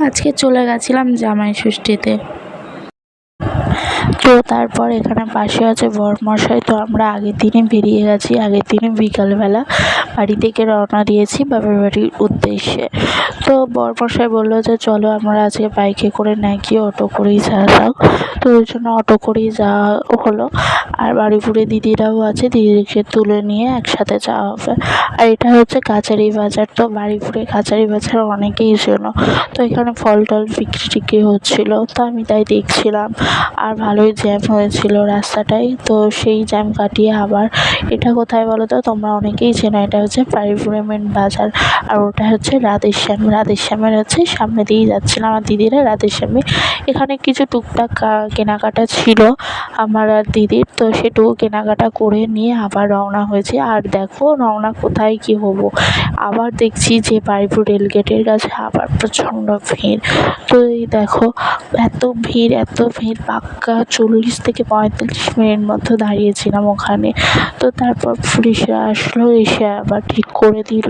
আজকে চলে গেছিলাম জামাই ষষ্ঠীতে। তো তারপর এখানে পাশে আছে বরমশাই। তো আমরা আগের দিনে বেরিয়ে গেছি, আগের দিনে বিকালবেলা বাড়ি থেকে রওনা দিয়েছি বাবার বাড়ির উদ্দেশ্যে। তো বরমশাই বললো যে চলো আমরা আজকে বাইকে করে না গিয়ে অটো করেই যাওয়া যাক। তো ওই জন্য অটো করেই যাওয়া হলো। আর বাড়িপুরে দিদিরাও আছে, দিদিকে তুলে নিয়ে একসাথে যাওয়া হবে। আর এটা হচ্ছে কাচারি বাজার। তো বাড়িপুরে কাচারি বাজার অনেকেই ছিল। তো এখানে ফল টল বিক্রি টিক্রি হচ্ছিলো, তো আমি তাই দেখছিলাম। আর ভালোই জ্যাম হয়েছিল রাস্তাটায়। তো সেই জ্যাম কাটিয়ে আবার এটা কোথায় বলো তো, তোমরা অনেকেই চেনো, এটা হচ্ছে বাড়িপুরে মেন বাজার। আর ওটা হচ্ছে রাধেশ্যামের হচ্ছে সামনে দিয়েই যাচ্ছিলাম আমার দিদিরা রাধেশ্যামে। এখানে কিছু টুকটাক কেনাকাটা ছিল আমার আর দিদির। তো সেটুকু কেনাকাটা করে নিয়ে আবার রওনা হয়েছে। আর দেখো রওনা কোথায় কি হবো, আবার দেখছি যে বাড়িপুর রেলগেটের কাছে আবার প্রচণ্ড ভিড়। তো এই দেখো এত ভিড় পাক্কা 40 থেকে 45 মিনিট মতো দাঁড়িয়েছিলাম ওখানে। তো তারপর পুলিশরা আসলো, এসে আবার ঠিক করে দিল।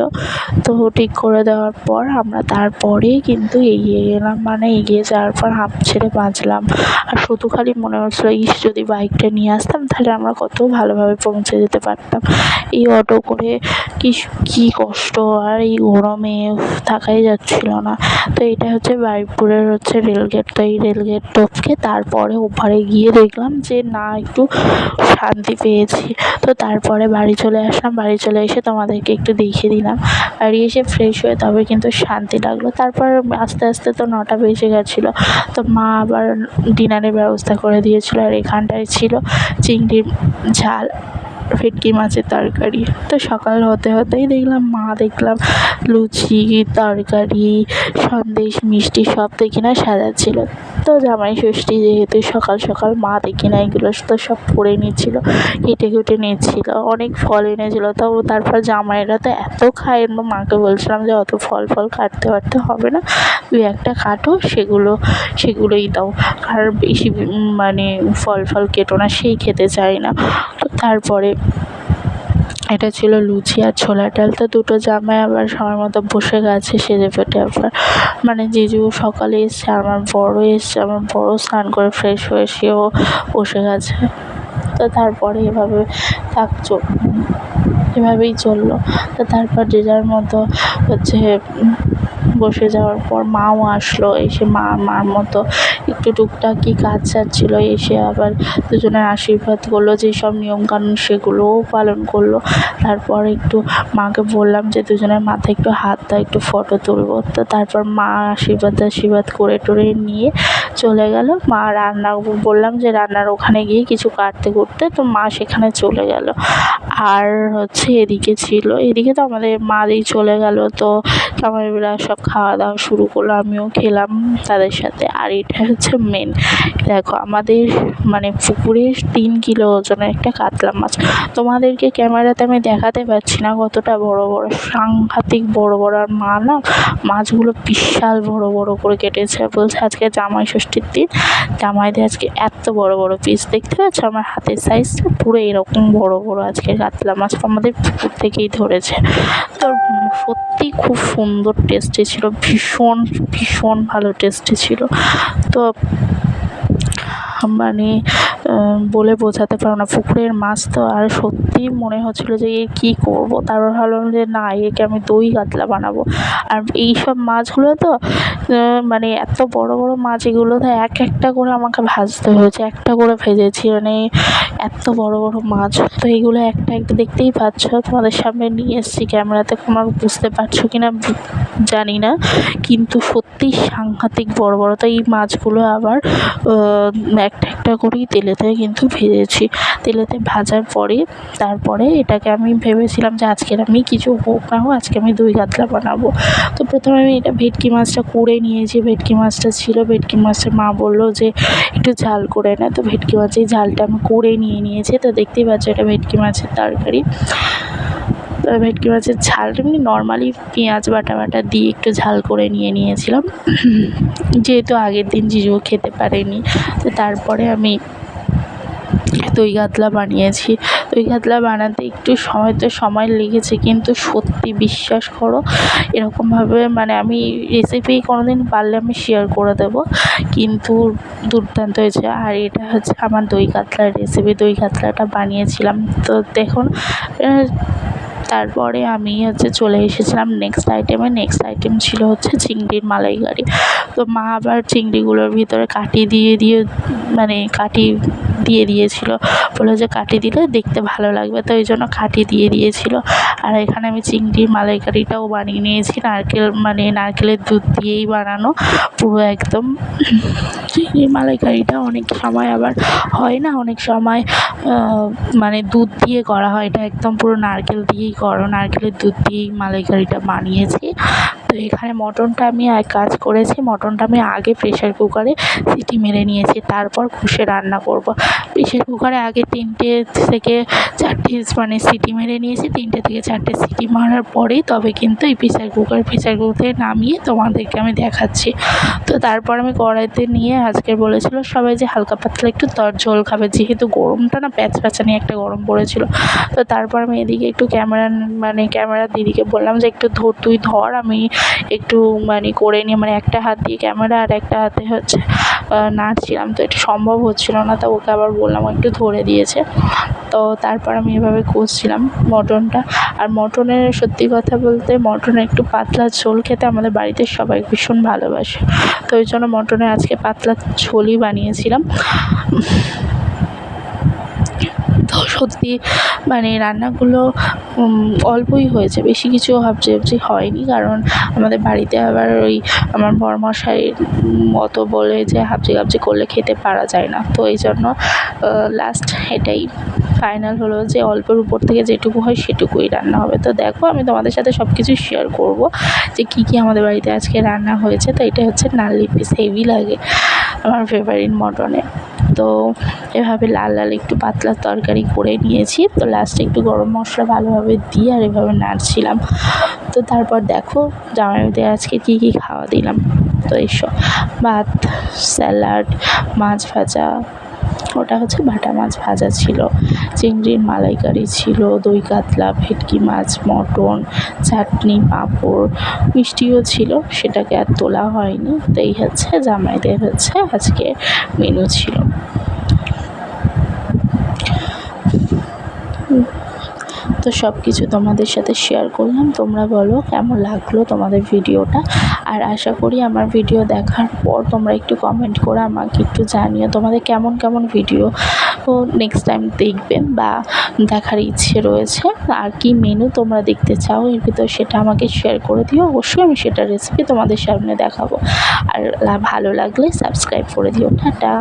তো ঠিক করে দেওয়ার পর আমরা তারপরেই কিন্তু এগিয়ে গেলাম। মানে এগিয়ে যাওয়ার পর হাঁপ ছেড়ে বাঁচলাম। আর শুধু খালি মনে হচ্ছিল ইস যদি বাইকটা নিয়ে আসতাম তাহলে আমরা কত ভালোভাবে পৌঁছে যেতে পারতাম। এই অটো করে কি কষ্ট, আর এই গরমে থাকাই যাচ্ছিল না। তো এটা হচ্ছে বারুইপুরের হচ্ছে রেলগেট। তো এই রেলগেট টপকে তারপরে ওপারে গিয়ে দেখলাম যে না একটু শান্তি পেয়েছি। তো তারপরে বাড়ি চলে আসলাম। বাড়ি চলে এসে তোমাদেরকে একটু দেখিয়ে দিলাম। বাড়ি এসে ফ্রেশ হয়ে তবে কিন্তু শান্তি লাগলো। তারপর আস্তে আস্তে তো 9টা বেজে গেছিলো। তো মা আবার ডিনারের ব্যবস্থা করে দিয়েছিল। আর এখানটায় ছিল চিংড়ির ঝাল, ভেটকি মাছের তরকারি। তো সকাল হতে হতেই দেখলাম লুচি, তরকারি, সন্দেশ, মিষ্টি সব দেখি না সাজাচ্ছিল। তো জামাই ষষ্ঠী যেহেতু সকাল সকাল মা দেখি না এগুলো তো সব করে নিচ্ছিল, কেটে নিচ্ছিল। অনেক ফল এনেছিল। তো তারপর জামাইরা তো এত খায়, মাকে বলছিলাম যে অত ফল কাটতে হবে না, তুই একটা কাটো, সেগুলোই দাও, আর বেশি মানে ফল কেটো না, সেই খেতে চায় না। তো তারপরে এটা ছিল লুচি আর ছোলার ডাল। তো দুটো জামাই আবার সময় মতো বসে গেছে সেজে পেটে। আবার মানে জিজু সকালে এসছে, আমার বড় স্নান করে ফ্রেশ হয়ে সেও বসে গেছে। তো তারপরে এভাবেই চললো। তো তারপর যে যার মতো হচ্ছে বসে যাওয়ার পর মাও আসলো। এসে মার মতো একটু টুকটাক কি কাজ ছিল, এসে আবার দুজনের আশীর্বাদ করলো, যেসব নিয়মকানুন সেগুলোও পালন করলো। তারপর একটু মাকে বললাম যে দুজনের মাথায় একটু হাত দাও, একটু ফটো তুলবো। তো তারপর মা আশীর্বাদ করে টোরে নিয়ে চলে গেল। মা বললাম যে রান্নার ওখানে গিয়ে কিছু কাটতে তো মা সেখানে চলে গেল। আর হচ্ছে এদিকে তো আমাদের মা দিয়ে চলে গেল। তো জামাইরা সব খাওয়া দাওয়া শুরু করলো, আমিও খেলাম তাদের সাথে। আর এটা হচ্ছে মেন, দেখো আমাদের মানে পুকুরে 3 কিলো ওজনের একটা কাতলা মাছ। তোমাদেরকে ক্যামেরাতে আমি দেখাতে পারছি না কতটা বড়, সাংঘাতিক বড়। আর মা না মাছগুলো বিশাল বড় করে কেটেছে। বলছে আজকে জামাই ষষ্ঠীর দিন, জামাইদের আজকে এত বড় পিস। দেখতে পাচ্ছ আমার হাতের সাইজটা পুরো এরকম বড় আজকে কাতলা মাছ আমাদের পুকুর থেকেই ধরেছে। তো সত্যি খুব সুন্দর টেস্টি ছিল, ভীষণ ভালো টেস্টি ছিল। তো মানে বলে বোঝাতে পারবো না, পুকুরের মাছ তো। আর সত্যি মনে হচ্ছিলো যে এর কী করবো। তারপর ভাবলাম যে না, একে আমি দই কাতলা বানাবো। আর এইসব মাছগুলো তো মানে এত বড় মাছ, এগুলো তো একটা করে আমাকে ভাজতে হয়েছে, একটা করে ভেজেছি। মানে এত বড় মাছ। তো এগুলো একটা দেখতেই পাচ্ছ, তোমাদের সামনে নিয়ে এসেছি ক্যামেরাতে, তোমরা বুঝতে পারছো কিনা জানি না, কিন্তু সত্যি সাংঘাতিক বড়। তো এই মাছগুলো আবার একটা করেই তেলেতে কিন্তু ভেজেছি। তেলেতে ভাজার পরে তারপরে এটাকে আমি ভেবেছিলাম যে আজকের আমি কিছু হোক না হোক আজকে আমি দই কাতলা বানাবো। তো প্রথমে আমি এটা ভেটকি মাছটা করে নিয়েছি। ভেটকি মাছটা ছিল, ভেটকি মাছটা মা বললো যে একটু ঝাল করে না। তো ভেটকি মাছের ঝালটা আমি করে নিয়েছি। তো দেখতেই পাচ্ছ এটা ভেটকি মাছের তরকারি। তো ভেটকি মাছের ঝালটা এমনি নর্মালি পেঁয়াজ বাটা দিয়ে একটু ঝাল করে নিয়েছিলাম, যেহেতু আগের দিন জিজুও খেতে পারেনি। তো তারপরে আমি দই কাতলা বানিয়েছি। দই কাতলা বানাতে একটু সময় লেগেছে, কিন্তু সত্যি বিশ্বাস করো এরকমভাবে মানে আমি রেসিপি কোনোদিন পারলে আমি শেয়ার করে দেবো, কিন্তু দুর্দান্ত হয়েছে। আর এটা হচ্ছে আমার দই কাতলার রেসিপি, দই কাতলাটা বানিয়েছিলাম। তো দেখুন তারপরে আমি চলে এসেছিলাম নেক্সট আইটেম ছিল হচ্ছে চিংড়ির মালাইকারি। তো মা আবার চিংড়িগুলোর ভিতরে কাঠি দিয়ে দিয়েছিলো, বললো যে কাঠি দিলে দেখতে ভালো লাগবে, তো এই জন্য কাঠি দিয়ে দিয়েছিলো। আর এখানে আমি চিংড়ির মালাইকারিটাও বানিয়ে নিয়েছি নারকেলের দুধ দিয়েই বানানো পুরো একদম। চিংড়ির মালাইকারিটা অনেক সময় আবার হয় না, অনেক সময় দুধ দিয়ে করা হয়, এটা একদম পুরো নারকেলের দুধ দিয়েই মালাইকারিটা বানিয়েছি। তো এখানে মটনটা আমি এক কাজ করেছি, মটনটা আমি আগে প্রেশার কুকারে সিটি মেরে নিয়েছি, তারপর কষে রান্না করব। প্রেশার কুকারে আগে 3টে থেকে 4টে সিটি মেরে নিয়েছি, 3টে থেকে 4টে সিটি মারার পরেই তবে কিন্তু এই প্রেশার কুকার থেকে নামিয়ে তোমাদেরকে আমি দেখাচ্ছি। তো তারপর আমি কড়াইতে নিয়ে আজকে বলেছিল সবাই যে হালকা পাতলা একটু ঝোল খাবে, যেহেতু গরমটা না প্যাচপ্যাচানি একটা গরম পড়েছিল। তো তারপর আমি এদিকে একটু ক্যামেরা দিদিকে বললাম যে একটু তুই ধর, আমি একটু করে নিয়ে একটা হাত দিয়ে ক্যামেরা আর একটা হাতে নাড়ছিলাম, তো এটা সম্ভব হচ্ছিল না, তো ওকে আবার বললাম একটু ধরে দিয়েছে। তো তারপর আমি এভাবে কষছিলাম মটনটা। আর মটনের সত্যি কথা বলতে মটনের একটু পাতলা ঝোল খেতে আমাদের বাড়িতে সবাই ভীষণ ভালোবাসে, তো ওই জন্য মটনের আজকে পাতলা ঝোলই বানিয়েছিলাম। তো সত্যি রান্নাগুলো অল্পই হয়েছে, বেশি কিছু ভাবছি হয়নি, কারণ আমাদের বাড়িতে আবার আমার বরমশাইয়ের মতো বলে যে হাবজি করলে খেতে পারা যায় না, তো এই জন্য লাস্ট এটাই ফাইনাল হলো যে অল্পের উপর থেকে যেটুকু হয় সেটুকুই রান্না হবে। তো দেখো আমি তোমাদের সাথে সব কিছু শেয়ার করব যে কী আমাদের বাড়িতে আজকে রান্না হয়েছে। তো এটা হচ্ছে নারলি পিস, হেভি লাগে আমার ফেভারিট মটনে। তো এভাবে লাল একটু পাতলা তরকারি করে নিয়েছি। তো লাস্টে একটু গরম মশলা ভালোভাবে দিয়ে আর এভাবে নাড়ছিলাম। তো তারপর দেখো জামাইবাবুদের আজকে কী খাওয়া দিলাম। তো এইসব ভাত, স্যালাড, মাছ ভাজা, ওটা হচ্ছে বাটা মাছ ভাজা ছিল, চিংড়ির মালাইকারি ছিল, দই কাতলা, ভেটকি মাছ, মটন, চাটনি, পাঁপড়, মিষ্টিও ছিল, সেটাকে আর তোলা হয়নি। তো এই হচ্ছে জামাইদের আজকে মেনু ছিল। তো সব কিছু তোমাদের সাথে শেয়ার করলাম। তোমরা বলো কেমন লাগলো তোমাদের ভিডিওটা, আর আশা করি আমার ভিডিও দেখার পর তোমরা একটু কমেন্ট করে আমাকে একটু জানিও তোমাদের কেমন ভিডিও নেক্সট টাইম দেখবে বা দেখার ইচ্ছে রয়েছে, আর কি মেনু তোমরা দেখতে চাও এর ভিতর সেটা আমাকে শেয়ার করে দিও। অবশ্যই আমি সেটা রেসিপি তোমাদের সামনে দেখাবো। আর ভালো লাগলে সাবস্ক্রাইব করে দিও। টাটা।